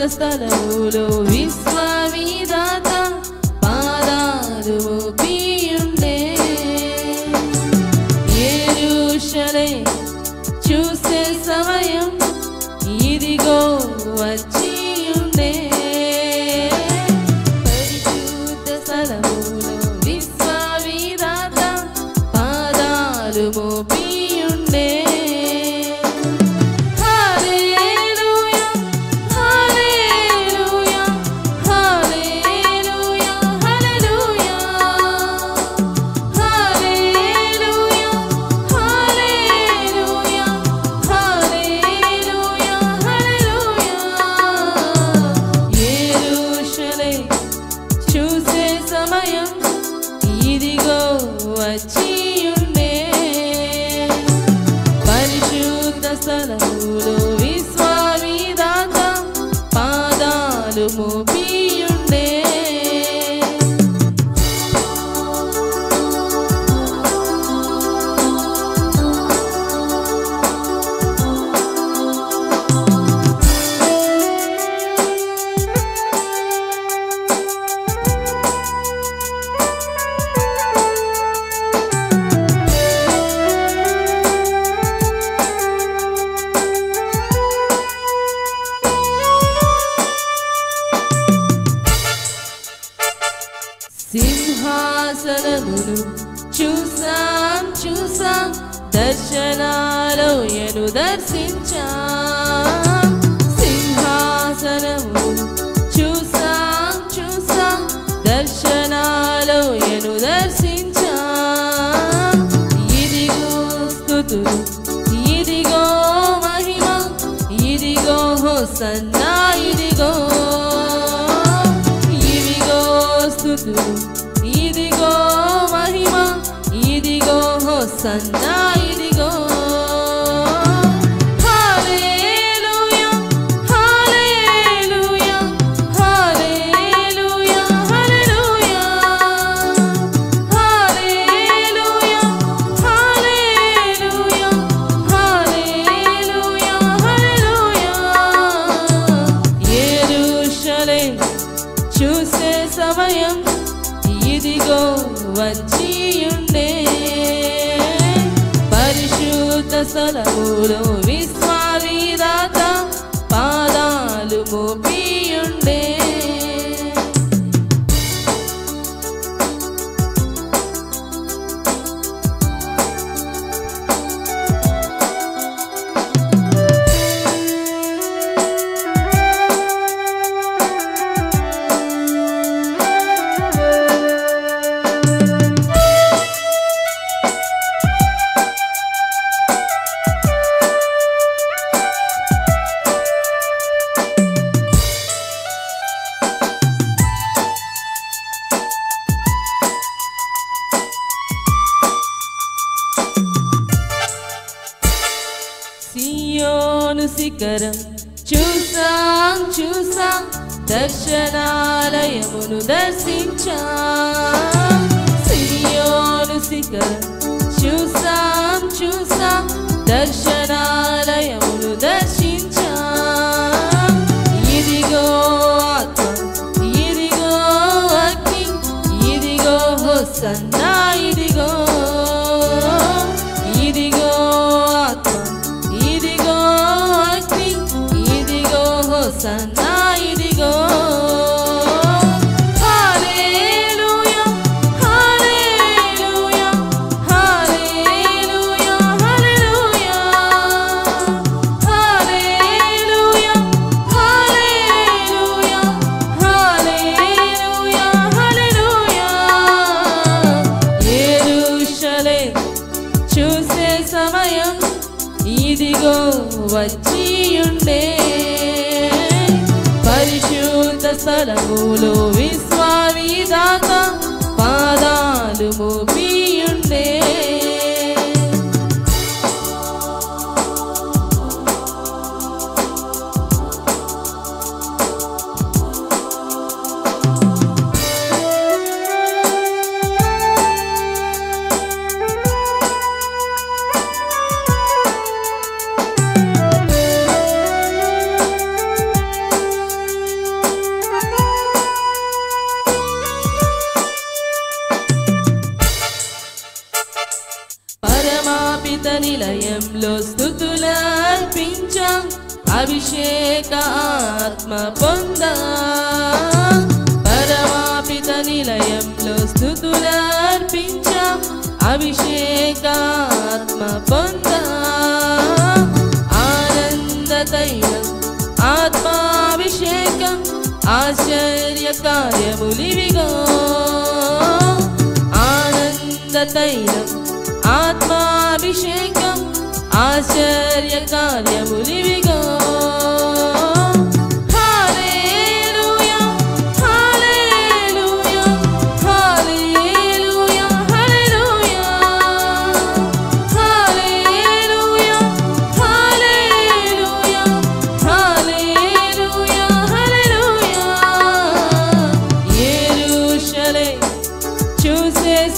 స్థలములో విశ్వవిధాత పాదాలు మోపియుండే యెరూషలేము చూసే సమయం ఇదిగో వచ్చియుండే పరిశుద్ధ స్థలములో విశ్వవిధాత పాదాలు మోపియుండే ఇదిగో వచ్చియుండే పరిశుద్ధ స్థలములో విశ్వవిధాత పాదాలు మోపియుండే సింహాసనమును చూసాం చూసాం దర్శనాలయను దర్శించాం సింహాసనమును చూసాం చూసాం దర్శనాలయను దర్శించాం ఇదిగో స్తుతులు ఇదిగో మహిమ ఇదిగో హోసన్నా ఇదిగో స్తుతులు ఇదిగో మహిమ ఇదిగో హోసన్నా ఇదిగో హల్లెలూయా హల్లెలూయా హల్లెలూయా హల్లెలూయా హల్లెలూయా హల్లెలూయా హల్లెలూయా హల్లెలూయా యెరూషలేము చూసే సమయం ఇదిగో వచ్చియుండే పరిశుద్ధ స్థలములో విశ్వవిధాత పాదాలు మోపియుండే సియోను శిఖరం చూసాం చూసాం దర్శనాలయమును దర్శించాం సియోను శిఖరం చూసాం చూసాం దర్శనాలయమును దర్శించాం ఇదిగో ఆత్మ ఇదిగో అగ్ని ఇదిగో హోసన్నా ఇదిగో ఇదిగో ఆత్మ ఇదిగో అగ్ని ఇదిగో హోసన్నా ఇదిగో హల్లెలూయా హల్లెలూయా హల్లెలూయా హల్లెలూయా హల్లెలూయా హల్లెలూయా హల్లెలూయా హల్లెలూయా యెరూషలేము చూసే సమయం ఇదిగో వచ్చియుండే పరిశుద్ధ స్థలములో విశ్వవిధాత పాదాలు మోపియుండే పరమాపిత నిలయంలో స్తుతులర్పించాం అభిషేక ఆత్మ పొందా పరమాపిత నిలయంలో స్తుతులర్పించాం అభిషేక ఆత్మ పొందా ఆనంద తైలం ఆత్మాభిషేకం ఆశ్చర్య కార్యములివిగో ఆనంద తైలం ఆత్మాభిషేకం ఆశ్చర్య కార్యములివిగో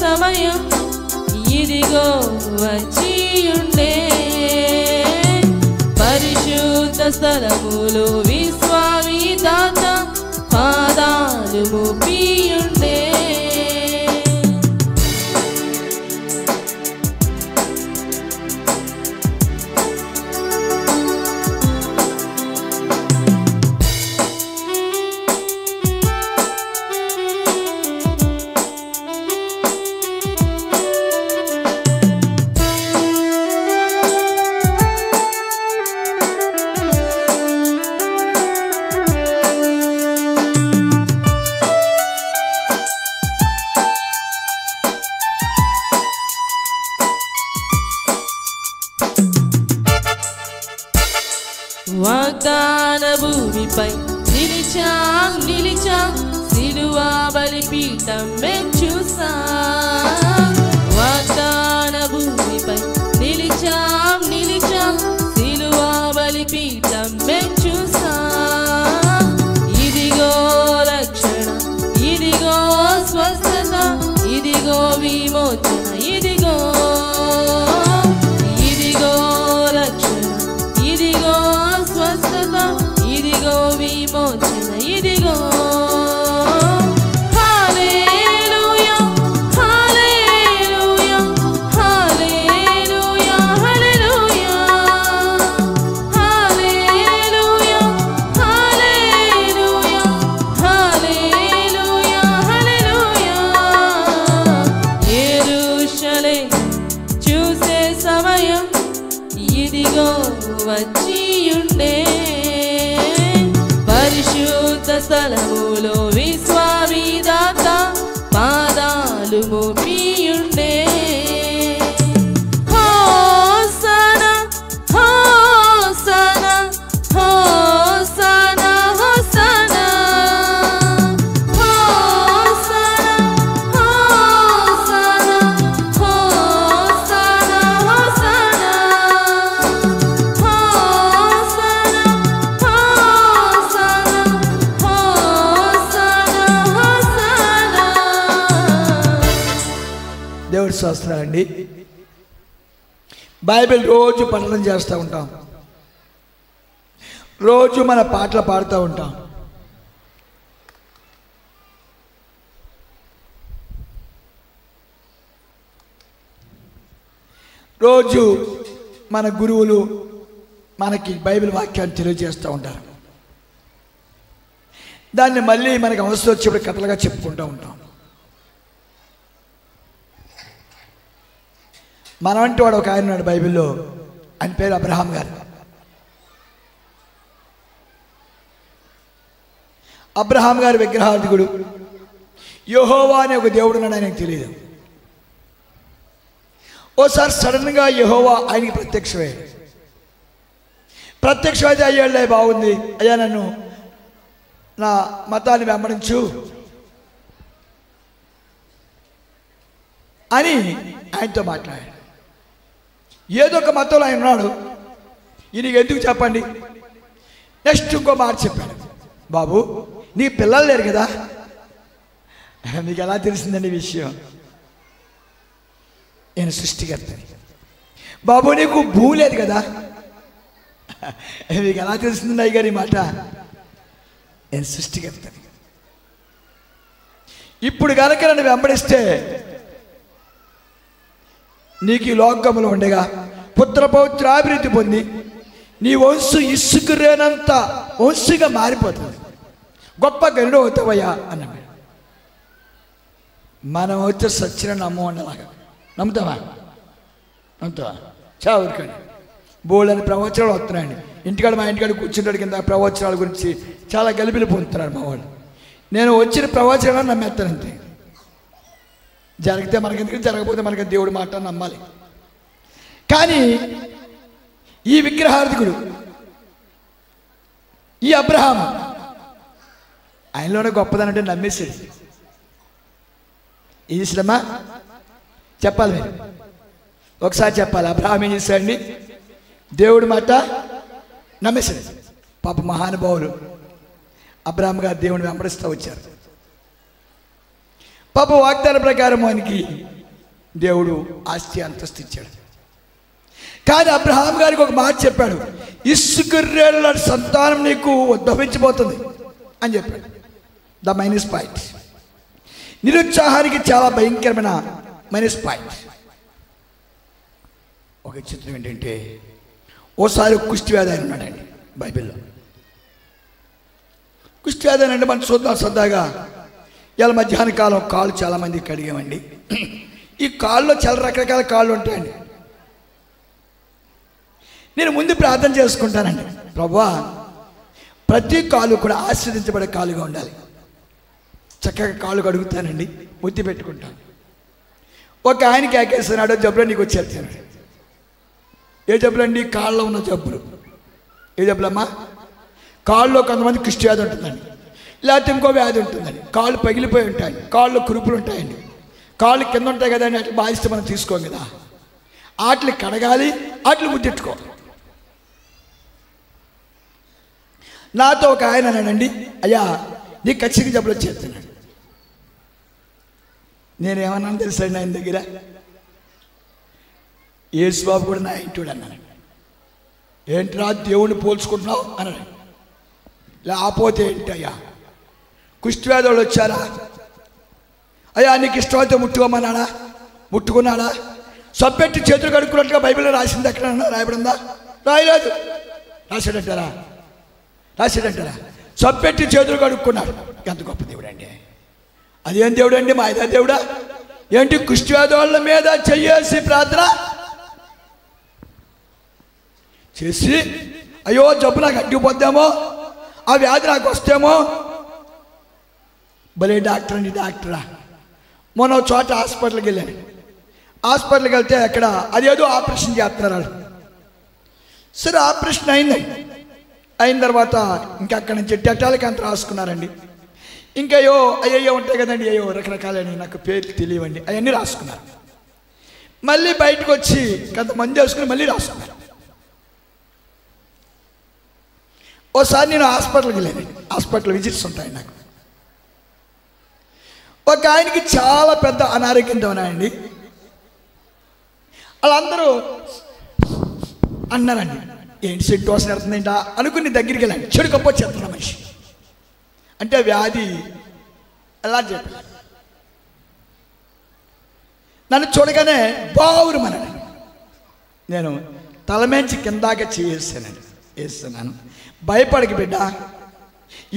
సమయం ఇదిగో వచ్చియుండే పరిశుద్ధ స్థలములో విశ్వామిదాత పాదాలు మోపియుండే వాగ్దాన భూమిపై నిలిచాం సిలువా బలిపీఠం మేం చూసాం వాగ్దాన భూమిపై నిలిచాం సిలువా బలిపీఠం మేం చూసాం ఇదిగో రక్షణ ఇదిగో స్వస్థత ఇదిగో విమోచన ఇదిగో రక్షణ ఇదిగో స్వస్థత ఇదిగో విమోచన ఇదిగో హల్లెలూయా హల్లెలూయా హల్లెలూయా హల్లెలూయా హల్లెలూయా హల్లెలూయా హల్లెలూయా హల్లెలూయా యెరూషలేం చూసే సమయం ఇదిగో వచ్చియుండే పరిశుద్ధ స్థలములో విశ్వామిదాత పాదాలు మోపియుండే హోసనా హోసనా హోసనా హోసనా హోసనా హోసనా హోసనా హోసనా దేవుడి శాస్త్రాలండి. బైబిల్ రోజు పఠనం చేస్తూ ఉంటాం, రోజు మన పాటలు పాడుతూ ఉంటాం. రోజు మన గురువులు మనకి బైబిల్ వాక్యాన్ని తెలియజేస్తూ ఉంటారు. దాన్ని మళ్ళీ మనకు అవసరం వచ్చేప్పుడు కథలుగా చెప్పుకుంటూ ఉంటాం. మనవంటి వాడు ఒక ఆయన ఉన్నాడు బైబిల్లో, ఆయన పేరు అబ్రహాం గారు. అబ్రహాం గారు విగ్రహార్థికుడు. యెహోవా అనే ఒక దేవుడు ఉన్నాడు, ఆయనకు తెలియదు. ఓసారి సడన్గా యెహోవా ఆయనకి ప్రత్యక్షమైతే అయ్యాడులే బాగుంది, అయ్యా నన్ను నా మతాన్ని వెంబడించు అని ఆయనతో మాట్లాడాడు. ఏదో ఒక మతంలో ఆయన ఉన్నాడు, ఈయనకి ఎందుకు చెప్పండి. నెక్స్ట్ ఇంకో మాట చెప్పాడు, బాబు నీ పిల్లలు లేరు కదా, మీకు ఎలా తెలిసిందండి విషయం? నేను సృష్టికర్తని. బాబు నీకు భూమి లేదు కదా, మీకు ఎలా తెలిసిందండి అయ్యగారు ఈ మాట? నేను సృష్టికర్తని. ఇప్పుడు కనుక నన్ను వెంబడిస్తే నీకు ఈ లోకంలో ఉండగా పుత్రపౌత్రాభివృద్ధి పొంది నీ వంశు ఇసుకురేనంత వంశుగా మారిపోతుంది, గొప్ప గనుడు అవుతావయ్యా అన్నాడు. మనం వచ్చే సచ్చిన నమ్మలాగా నమ్ముతావా? చావురికండి బోళ్ళని ప్రవచనాలు వస్తున్నాయండి. ఇంటికాడ మా ఇంటికాడ కూర్చుంటాడు కింద ప్రవచనాల గురించి చాలా గలిబిలి పొందుతున్నారు మా వాళ్ళు. నేను వచ్చిన ప్రవచనాలు నమ్మేస్తానంతే. జరిగితే మనకెందుకు, జరగకపోతే మనకి దేవుడి మాట నమ్మాలి. కానీ ఈ విగ్రహార్థికుడు, ఈ అబ్రహాం, ఆయనలోనే గొప్పదనంటే నమ్మేసాడు. ఇది శ్రమ చెప్పాలి మీరు, ఒకసారి చెప్పాలి. అబ్రహాం ఏం చేశాడండి? దేవుడి మాట నమ్మేశాడు. పాప మహానుభావులు అబ్రహాం గారు దేవుని వెంబడిస్తూ వచ్చారు. పాప వాగ్దాన ప్రకారం ఆయనకి దేవుడు ఆస్తి అంతస్తు ఇచ్చాడు. కానీ అబ్రహాం గారికి ఒక మాట చెప్పాడు, ఇస్కరేళ్ల సంతానం నీకు ఉద్భవించబోతుంది అని చెప్పాడు. ద మైనస్ పాయింట్, నిరుత్సాహానికి చాలా భయంకరమైన మైనస్ పాయింట్. ఒక చిత్రం ఏంటంటే, ఓసారి కుష్ఠవ్యాధి ఆయన ఉన్నాడండి బైబిల్లో. కుష్ఠవ్యాధి అంటే మనం చూద్దాం సరదాగా. ఇలా మధ్యాహ్న కాలం కాళ్ళు చాలామంది కడిగామండి. ఈ కాళ్ళలో చాలా రకరకాల కాళ్ళు ఉంటాయండి. నేను ముందు ప్రార్థన చేసుకుంటానండి, ప్రభువా ప్రతి కాలు కూడా ఆశీర్వదించబడే కాలుగా ఉండాలి. చక్కగా కాళ్ళు కడుగుతానండి, ముద్దు పెట్టుకుంటాను. ఒక ఆయనకి ఏకేస్తున్నాడు, జబ్బులో నీకు వచ్చేస్తాను. ఏ జబ్బులండి? కాళ్ళలో ఉన్న జబ్బులు. ఏ జబ్బులమ్మా? కాళ్ళలో కొంతమంది కుష్ఠవ్యాధి ఉంటుందండి, లేకపోతే ఇంకో వ్యాధి ఉంటుందండి. కాళ్ళు పగిలిపోయి ఉంటాయండి, కాళ్ళు కురుపులు ఉంటాయండి, కాళ్ళు కింద ఉంటాయి కదండి, అట్లా బాధిస్తే మనం తీసుకోం కదా. వాటిని కడగాలి, వాటిని ముద్దెట్టుకోవాలి. నాతో ఒక ఆయన అన్నాడండి, అయ్యా నీకు ఖచ్చితంగా జబ్బులు వచ్చేస్తున్నాడు. నేనేమన్నాను తెలుసండి ఆయన దగ్గర, యేసుబాబు కూడా నా ఇంటివాడు అన్నాడు. ఏంట్రా దేవుణ్ణి పోల్చుకుంటున్నావు అన్నాడు. లేకపోతే ఏంటయ్యా, కుష్ఠవ్యాధి వాళ్ళు వచ్చారా? అయ్యా నీకు ఇష్టమైతే ముట్టుకోమన్నాడా? ముట్టుకున్నాడా? సబ్బెట్టి చేతులు కడుక్కున్నట్టుగా బైబిల్లో రాసింది ఎక్కడన్నా రాయబడిందా? రాయలేదు. రాశాడంటారా? సబ్బెట్టి చేతులు కడుక్కున్నాడు. ఎంత గొప్ప దేవుడు అండి! అదేం దేవుడు అండి? మా ఇదా దేవుడా ఏంటి? కుష్ఠవ్యాధి వాళ్ళ మీద చెయ్యేసి ప్రార్థన చేసి, అయ్యో జబ్బు నాకు అడ్డుపోద్దామో, ఆ వ్యాధి నాకు వస్తేమో. భలే డాక్టర్ అండి, డాక్టరా. మొన్న చోట హాస్పిటల్కి వెళ్ళాను. హాస్పిటల్కి వెళ్తే అక్కడ అదేదో ఆపరేషన్ చేస్తున్నారు వాళ్ళు. సరే ఆపరేషన్ అయిందండి. అయిన తర్వాత ఇంకా అక్కడి నుంచి డెటాల్కి అంత రాసుకున్నారండి. ఇంకా అయ్యో ఉంటాయి కదండి, అయ్యో రకరకాలని నాకు పేర్లు తెలియవండి, అవన్నీ రాసుకున్నారు. మళ్ళీ బయటకు వచ్చి కొంతమంది వేసుకుని మళ్ళీ రాసుకున్నారు. ఓసారి నేను హాస్పిటల్కి వెళ్ళాను. హాస్పిటల్ విజిట్స్ ఉంటాయి నాకు. ఒక ఆయనకి చాలా పెద్ద అనారోగ్యంతో ఉన్నాయండి. వాళ్ళందరూ అన్నారండి, ఏంటి సెంటు వాసన నడుతుందేంటా అనుకుని దగ్గరికి వెళ్ళండి. చెడు కప్పొచ్చేస్తున్న మనిషి అంటే వ్యాధి ఎలా చెప్పారు. నన్ను చూడగానే బావురు మనని నేను తలమేంచి కిందాక వేస్తున్నాను. భయపడకి బిడ్డ,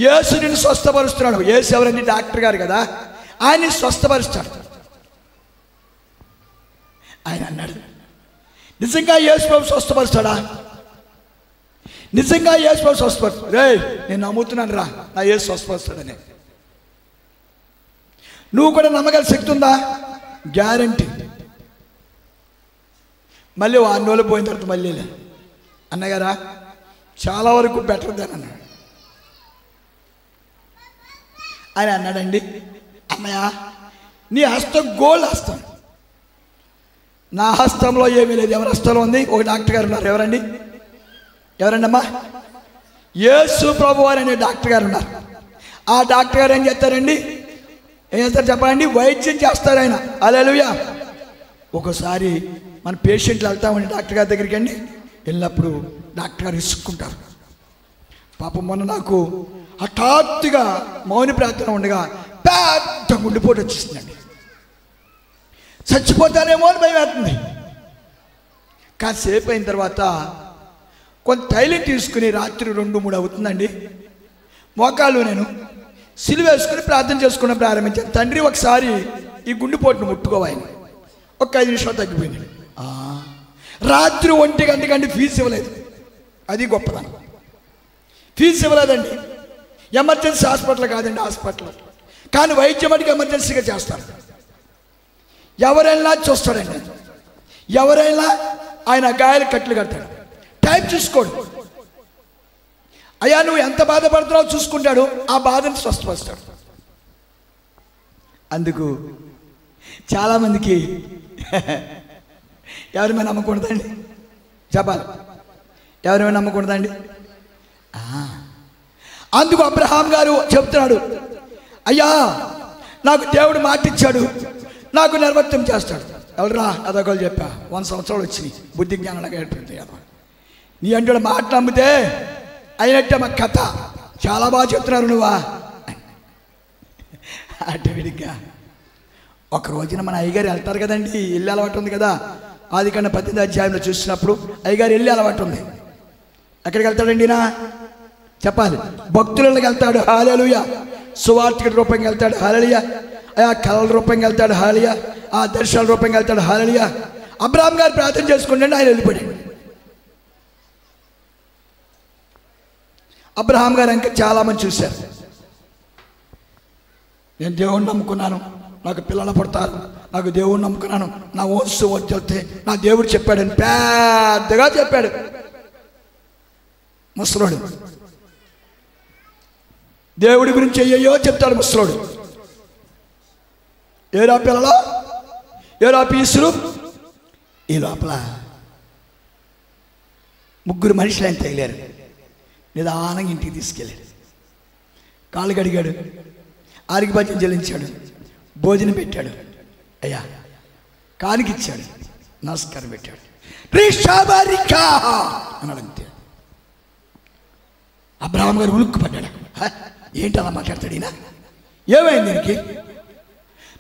యేసు నిన్ను స్వస్థపరుస్తున్నాడు. యేసు ఎవరండి? డాక్టర్ గారు కదా, ఆయన్ని స్వస్థపరుస్తాడు. ఆయన అన్నాడు, నిజంగా యేసు ప్రభు స్వస్థపరుస్తాడా? నిజంగా యేసు ప్రభు స్వస్థపరుస్తాడు. రే నేను నమ్ముతున్నాను రా, నా యేసు స్వస్థపరుస్తాడని. నువ్వు కూడా నమ్మగల శక్తి ఉందా? గ్యారంటీ. మళ్ళీ 6 రోజులు పోయిన తర్వాత మళ్ళీ అన్నగారా చాలా వరకు బెటర్ దాని అన్నాడు. ఆయన అన్నాడండి, అన్నయ్య నీ హస్తం గోల్డ్ హస్తం, నా హస్తంలో ఏమీ లేదు. ఎవరి హస్తంలో ఉంది? ఒక డాక్టర్ గారు ఉన్నారు. ఎవరండి అమ్మా? యేసు ప్రభు అనే డాక్టర్ గారు ఉన్నారు. ఆ డాక్టర్ గారు ఏం చేస్తారండి? ఏం చేస్తారు చెప్పండి? వైద్యం చేస్తారు ఆయన. హల్లెలూయా. ఒకసారి మన పేషెంట్లు వెళ్తామండి డాక్టర్ గారి దగ్గరికి అండి. వెళ్ళినప్పుడు డాక్టర్ గారు ఇసుక్కుంటారు. పాపం మొన్న నాకు హఠాత్తుగా మౌని ప్రార్థన ఉండగా పెద్ద గుండెపోటు వచ్చేసిందండి. చచ్చిపోతానేమో అని భయం వేస్తుంది. కాసేపు అయిన తర్వాత కొంత తైలం తీసుకుని రాత్రి 2-3 అవుతుందండి. మోకాళ్ళు నేను సిలువ వేసుకుని ప్రార్థన చేసుకుని ప్రారంభించాను. తండ్రి ఒకసారి ఈ గుండెపోటును ముట్టుకోవాలి. ఒక 5 నిమిషాలు తగ్గిపోయింది. రాత్రి 1 గంటకండి ఫీజు ఇవ్వలేదు. అది గొప్పదనం. ఫీజు ఇవ్వలేదండి. ఎమర్జెన్సీ హాస్పిటల్ కాదండి, హాస్పిటల్ కానీ వైద్యం అడిగి ఎమర్జెన్సీగా చేస్తారు. ఎవరైనా చూస్తాడండి, ఎవరైనా ఆయన గాయాలు కట్లు కడతాడు. టైం చూసుకోడు. అయ్యా నువ్వు ఎంత బాధపడుతున్నావు చూసుకుంటాడు. ఆ బాధను స్వస్థపరుస్తాడు. అందుకు చాలామందికి ఎవరిమే నమ్మకూడదండి, చెప్పాలి, ఎవరిమే నమ్మకూడదండి. అందుకు అబ్రహాం గారు చెప్తున్నాడు, అయ్యా నాకు దేవుడు మాట ఇచ్చాడు, నాకు నిర్వర్తం చేస్తాడు. ఎవరురా అదొకళ్ళు చెప్పా 100 సంవత్సరాలు వచ్చినాయి బుద్ధి జ్ఞానాలకు ఏర్పడింది. నీ అంటే మాట నమ్మితే అయినట్టే మా కథ. చాలా బాగా చెప్తున్నారు నువ్వా ఆటోమేటిక్గా. ఒక రోజున మన అయ్యగారు వెళ్తారు కదండి, వెళ్ళే అలవాటు ఉంది కదా. ఆదికాండం 18వ అధ్యాయంలో చూసినప్పుడు అయ్యగారు వెళ్ళే అలవాటు ఉంది. ఎక్కడికి వెళ్తాడండి నా చెప్పాలి, భక్తులకు వెళ్తాడు హల్లెలూయా, సువార్తికుడి రూపంగా వెళ్తాడు హల్లెలూయా, ఆ కళల రూపంగా వెళ్తాడు హల్లెలూయా, ఆ దర్శనాల రూపంగా వెళ్తాడు హల్లెలూయా. అబ్రహాం గారు ప్రార్థన చేసుకుంటే ఆయన వెళ్ళిపోయాడు. అబ్రహాం గారు ఇంకా చాలామంది చూశారు. నేను దేవుణ్ణి నమ్ముకున్నాను, నాకు పిల్లలు పుడతారు, నాకు దేవుణ్ణి నమ్ముకున్నాను, నా వంశు వచ్చే నా దేవుడు చెప్పాడని పెద్దగా చెప్పాడు ముసలోడు. దేవుడి గురించి అయ్యో చెప్తాడు ముసలోడు. ఏరా పిల్లలు, ఏరా పీసులు. ఈ లోపల 3 మనుషులు ఆయన తగిలారు. నిదానంగా ఇంటికి తీసుకెళ్ళాడు. కాళ్ళు కడిగాడు, ఆరికి భజన చెల్లించాడు, భోజనం పెట్టాడు, అయ్యా కానికిచ్చాడు, నమస్కారం పెట్టాడు, అన్నాడు. అంతే. అబ్రహాం గారు ఉలుక్కు పడ్డాడు. ఏంటి అలా మాట్లాడతాడు ఈయన? ఏమైంది దీనికి?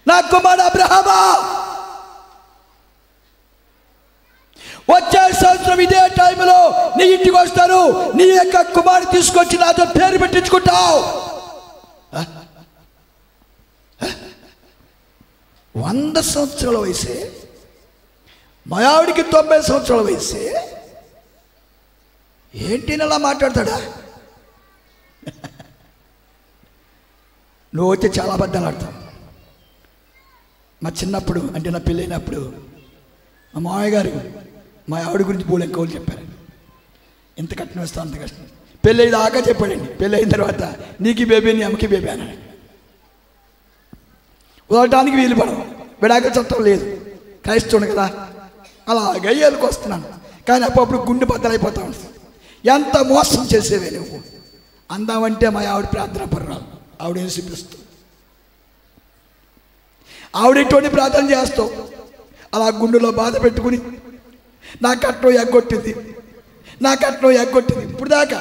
నా కుమారుడు అబ్రహామా, వచ్చే సంవత్సరం ఇదే టైంలో నీ ఇంటికి వస్తారు, నీ యొక్క కుమారుడు తీసుకొచ్చి నాతో పేరు పెట్టించుకుంటావు. 100 సంవత్సరాల వయసే, మా ఆవిడికి 90 సంవత్సరాల వయసే. ఏంటి అలా మాట్లాడతాడా? నువ్వు వచ్చి చాలా అబద్ధాలు ఆడతావు. మా చిన్నప్పుడు అంటే నా పెళ్ళైనప్పుడు మా మామయ్య గారు మా ఆవిడ గురించి పోలేం కౌలు చెప్పారు. ఎంత కట్నం ఇస్తావు అంత కష్టం. పెళ్ళి దాకా చెప్పాడండి. పెళ్ళి అయిన తర్వాత నీకు బేబీ, నీ అమ్మకి బేబీ అన్నాడు. వదలటానికి వీలు పడవు, విడాకుల చట్టం లేదు, క్రైస్తవుడు కదా. అలాగే ఏళ్ళకి వస్తున్నాను, కానీ అప్పుడు గుండె బద్దలైపోతా ఉంటుంది. ఎంత మోసం చేసేవే నువ్వు. అందామంటే మా ఆవిడ ప్రార్థన పర్రాలు, ఆవిడేం చూపిస్తావు, ఆవిడెటువంటి ప్రార్థన చేస్తావు. అలా గుండెలో బాధ పెట్టుకుని నా కట్నం ఎగ్గొట్టింది, నా కట్నం ఎగ్గొట్టింది. ఇప్పుడు దాకా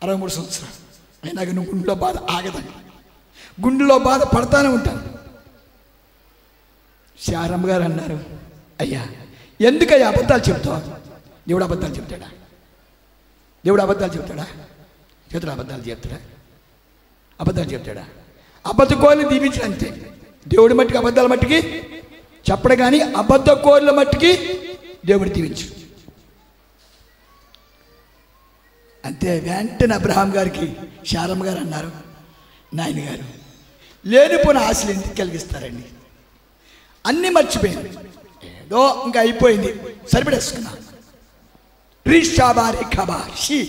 63 సంవత్సరాలు అయినాక నువ్వు గుండెలో బాధ ఆగదండి, గుండెలో బాధ పడతానే ఉంటాను. శారమ్మ గారు అన్నారు, అయ్యా ఎందుకయ్యా అబద్ధాలు చెప్తావు? దేవుడు అబద్ధాలు చెప్తాడా? దేవుడు అబద్ధాలు చెప్తాడా? చేతుడు అబద్ధాలు చెప్తాడా? అబద్ధాలు చెప్తాడా? అబద్ధ కోరిని దీవించిన అంతే. దేవుడి మట్టికి అబద్ధాల మట్టికి చెప్పడు, కానీ అబద్ధ కోరిల మట్టికి దేవుడు దీవించు అంతే. వెంటనే అబ్రహాం గారికి శారమ్మ గారు అన్నారు, నాయన గారు లేనిపోయిన ఆశలు ఎందుకు కలిగిస్తారండి? అన్నీ మర్చిపోయింది, ఏదో ఇంకా అయిపోయింది, సరిపడేసుకున్నా. రిషాబారి ఖబాషి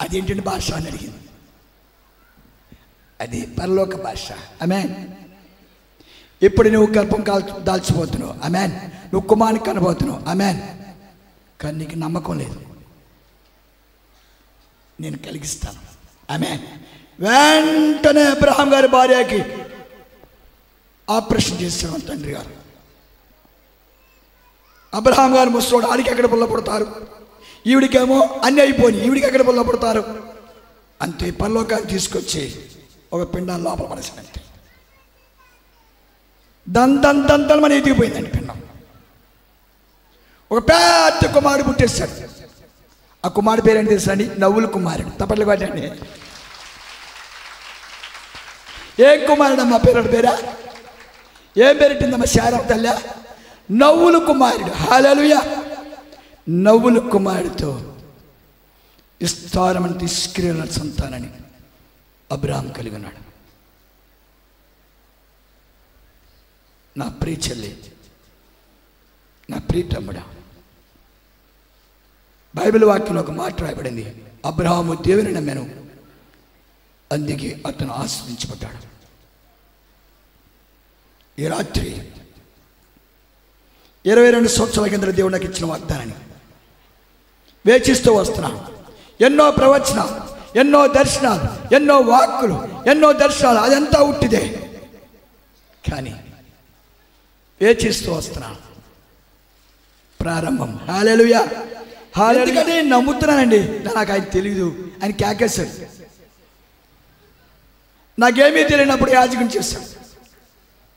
అదేంటండి భాష అని అడిగింది. అది పరలోక భాష. ఆమేన్. ఇప్పుడు నువ్వు గర్భం దాల్చిపోతున్నావు, ఆమేన్. నువ్వు కుమారుని కనబోతున్నావు, ఆమేన్. కానీ నీకు నమ్మకం లేదు, నేను కలిగిస్తాను, ఆమేన్. వెంటనే అబ్రహాం గారి భార్యకి ఆపరేషన్ చేస్తున్నాం తండ్రి గారు. అబ్రహాం గారు ముసలోడు, ఆడికి ఎక్కడ పుల్ల పడతారు, ఈవిడికేమో అన్నీ అయిపోయి, ఈవిడికి ఎక్కడ పుల్ల పడతారు. అంతే పరలోకాన్ని తీసుకొచ్చి ఒక పిండాన్ని లోపల పడేసినట్టే దంతం మన ఎదిగిపోయిందండి పిండం. ఒక పెద్ద కుమారుడు పుట్టేశాడు. ఆ కుమారుడు పేరు ఏంటి తెలుసా అండి? నవ్వుల కుమారుడు. తప్పట్లు కొట్టండి. ఏం కుమారుడు అమ్మా పేరా? ఏం పేరెట్టిందమ్మా శారమ్మ తల్లి? నవ్వుల కుమారుడు. హల్లెలూయా. నవ్వుల కుమారుడితో విస్తారమైన తీసుకున్న సంతానాన్ని అబ్రాహాం కలిగి ఉన్నాడు. నా ప్రియ చెల్లి, నా ప్రియ తమ్ముడా, బైబిల్ వాక్యంలో ఒక మాట రాయబడింది. అబ్రహాము దేవుని నమ్మెను, అందుకే అతను ఆశ్రయించబడ్డాడు. ఈ రాత్రి 22 సంవత్సరాల కింద దేవుడు నాకు ఇచ్చిన వాగ్దానాన్ని వేచిస్తూ వస్తున్నా. ఎన్నో ప్రవచనాలు, ఎన్నో దర్శనాలు, ఎన్నో వాక్కులు, ఎన్నో దర్శనాలు, అదంతా ఉట్టిదే. కానీ వేచిస్తూ వస్తున్నా. ప్రారంభం. హల్లెలూయా. ఎందుకంటే నేను నమ్ముతున్నానండి. నాకు ఆయన తెలియదు, ఆయన కేకేశాడు. నాకేమీ తెలియనప్పుడు యాజకుని చేశాడు.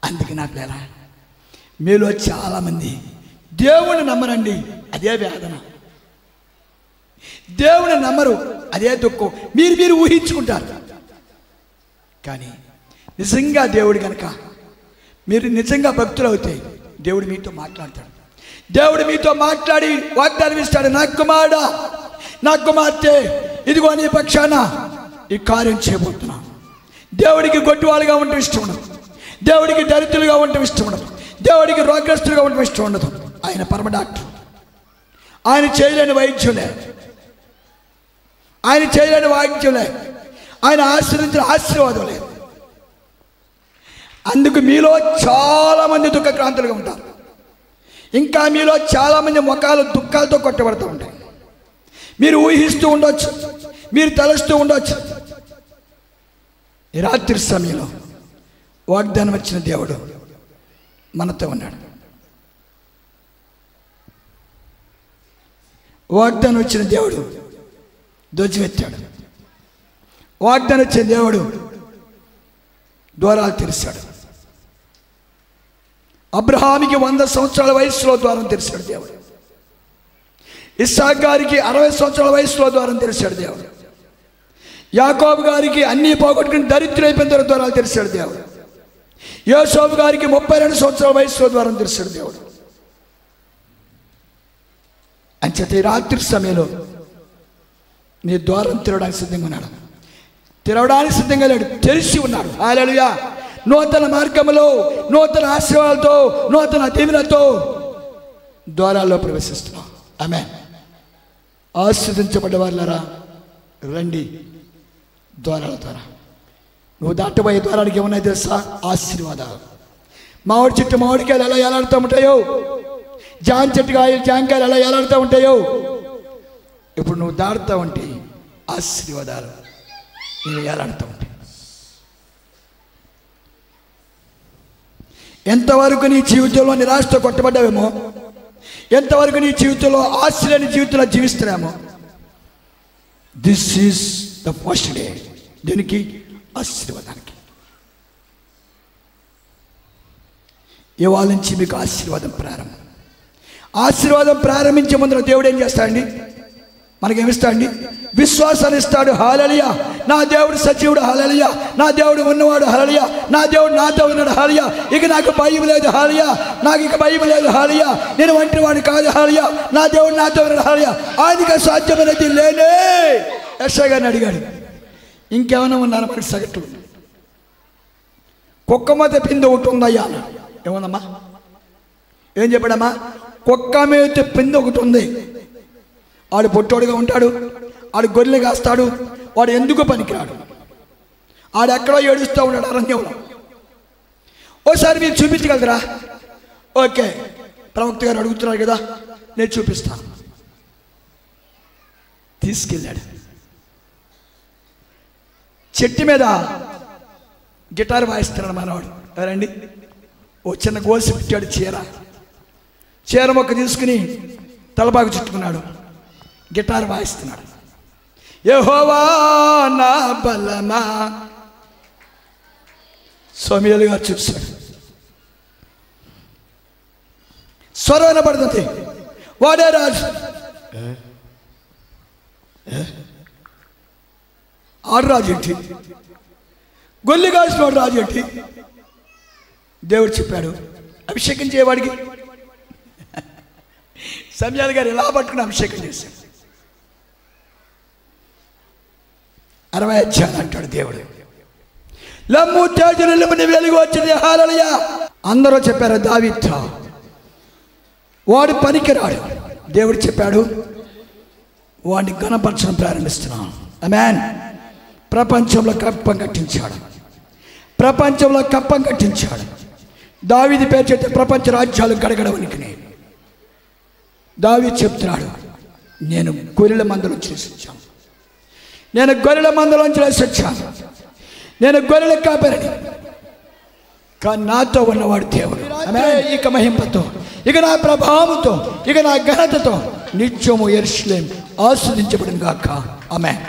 అందుకే నాకు ఎలా మీలో చాలామంది దేవుని నమ్మరండి, అదే వేదన. దేవుని నమ్మరు, అదే దుఃఖం. మీరు ఊహించుకుంటారు. కానీ నిజంగా దేవుడు కనుక మీరు నిజంగా భక్తులు అవుతాయి, దేవుడు మీతో మాట్లాడతాడు. దేవుడు మీతో మాట్లాడి వాగ్దానం ఇస్తాడు. నా కుమారుడా, నా కుమార్తె, ఇదిగో నీ పక్షాన ఈ కార్యం చేయబోతున్నా. దేవుడికి గొడ్డివాళ్ళుగా ఉండడం ఇష్టం ఉండదు. దేవుడికి దరిద్రులుగా ఉండడం ఇష్టం ఉండదు. దేవుడికి రోగగ్రస్తులుగా ఉండడం ఇష్టం ఉండదు. ఆయన పరమ డాక్టర్. ఆయన చేయలేని వైద్యులే, ఆయన చేయలేని వాయిద్యులే, ఆయన ఆశీర్వదించిన ఆశీర్వాదం లేదు. అందుకు మీలో చాలామంది దుఃఖక్రాంతులుగా ఉంటారు. ఇంకా మీలో చాలామంది ముఖాలు దుఃఖాలతో కొట్టబడుతూ ఉంటాయి. మీరు ఊహిస్తూ ఉండొచ్చు, మీరు తలుస్తూ ఉండొచ్చు. ఈ రాత్రి సమయంలో వాగ్దానం వచ్చిన దేవుడు మనతో ఉన్నాడు. వాగ్దానం వచ్చిన దేవుడు ధ్వజమెత్తాడు. వాగ్దానం వచ్చిన దేవుడు ద్వారాలు తెరిచాడు. అబ్రహాముకి 100 సంవత్సరాల వయసులో ద్వారం తెరిచాడు దేవుడు. ఇస్సాకు గారికి 60 సంవత్సరాల వయసులో ద్వారం తెరిచాడు దేవుడు. యాకోబు గారికి అన్నీ పోగొట్టుకుని దరిద్రులైపోయిన తర్వాత ద్వారాలు తెరిచాడు దేవుడు. యోసేపు గారికి 32 సంవత్సరాల వయసులో ద్వారం తెరిచాడు దేవుడు. అంచేత ఈ రాత్రి సమయంలో నీ ద్వారం తెరవడానికి సిద్ధంగా ఉన్నాడు. తెరవడానికి సిద్ధంగా లేడు, తెరిచి ఉన్నాడు. హల్లెలూయా. నూతన మార్గములో, నూతన ఆశీర్వాదాలతో, నూతన దీవెనలతో ద్వారాల్లో ప్రవేశిస్తున్నాం. ఆమేన్. ఆశీర్వదించబడ్డ వారులారా రండి ద్వారాల ద్వారా. నువ్వు దాటబోయే ద్వారానికి ఏమన్నాయి తెలుసా? ఆశీర్వాదాలు. మామిడి చెట్టు మామిడికాయలు ఎలా ఎలాడుతూ ఉంటాయో, జామ చెట్టు జామకాయలు ఎలా ఎలాడుతూ ఉంటాయో, ఇప్పుడు నువ్వు దాడుతూ ఉంటే ఆశీర్వాదాలు నేను ఎలాడుతూ ఉంటాయి. ఎంతవరకు నీ జీవితంలో నిరాశతో కొట్టబడ్డావేమో, ఎంతవరకు నీ జీవితంలో ఆశ లేని జీవితంలో జీవిస్తున్నామో, this is the first day. దీనికి ఆశీర్వాదానికి ఇవాళ నుంచి మీకు ఆశీర్వాదం ప్రారంభం. ఆశీర్వాదం ప్రారంభించే ముందర దేవుడు ఏం చేస్తాడండి? మనకేమిస్తాడండి? విశ్వాసాన్ని ఇస్తాడు. హల్లెలూయా. నా దేవుడు సజీవుడు. హల్లెలూయా. నా దేవుడు ఉన్నవాడు. హల్లెలూయా. నా దేవుడు నాతో ఉన్నాడు. హల్లెలూయా. ఇక నాకు భయం లేదు. హల్లెలూయా. నాకు ఇక భయం లేదు. హల్లెలూయా. నేను వంటి వాడు కాదు. హల్లెలూయా. నా దేవుడు నాతో ఉన్నాడు. హల్లెలూయా. ఆయనకి సాధ్యమైనది లేనే. యెషయా గారిని అడిగాడు, ఇంకేమైనా ఉన్నారా మనకి సగటు? కుక్క మీద పిండి ఒకటి ఉందయ్యా. ఏమన్నమ్మా? ఏం చెప్పాడమ్మా? కుక్క మీద పిండి ఒకటి ఉంది. వాడు పొట్టోడుగా ఉంటాడు, వాడు గొర్రెలు కాస్తాడు, వాడు ఎందుకు పనికిరాడు, వాడు ఎక్కడో ఏడుస్తూ ఉన్నాడు అరణ్యంలో. ఓసారి మీరు చూపించగలరా? ఓకే, ప్రవక్త గారు అడుగుతున్నారు కదా, నేను చూపిస్తాను. తీసుకెళ్ళాడు. చెట్టు మీద గిటార్ వాయిస్తున్నాడు మనవాడు. ఎవరండి? ఓ చిన్న గోసి పెట్టాడు, చీర మొక్క తీసుకుని తలపాకు చుట్టుకున్నాడు, గిటార్ వాయిస్తున్నాడు. యెహోవా నా బలమా. సమూయేలు గారు చూశాడు. స్వరం వినపడుతుంది. వాడే రాజు. ఆడు రాజు ఏంటి? గొల్లి కాల్సిన వాడు రాజు ఏంటి? దేవుడు చెప్పాడు అభిషేకం చేయవాడికి. సమయాలు గారు ఎలా పట్టుకుని అభిషేకం చేశాడు. 60 అధ్యాయాలు అంటాడు దేవుడు. లమ్ము తేజుని వెలుగు వచ్చింది, హల్లెలూయా. అందరూ చెప్పారు దావీదు వాడు పనికిరాడు. దేవుడు చెప్పాడు వాడిని ఘనపరచడం ప్రారంభిస్తున్నాను. ఆమేన్. ప్రపంచంలో కప్పం కట్టించాడు. ప్రపంచంలో కప్పం కట్టించాడు. దావీదు పేరు చెప్తే ప్రపంచ రాజ్యాలు గడగడ వణికినాయి. దావీదు చెప్తున్నాడు నేను గొర్రెల మందలోంచి లేచి వచ్చాను. నేను గొర్రెల మందలోంచి లేచి వచ్చాను. నేను గొర్రెల కాపరిని. కానీ నాతో ఉన్నవాడు దేవుడు. ఇక మహిమతో, ఇక నా ప్రభావంతో, ఇక నా ఘనతతో నిత్యము యెరూషలేము ఆస్వాదించబడును గాక. ఆమేన్.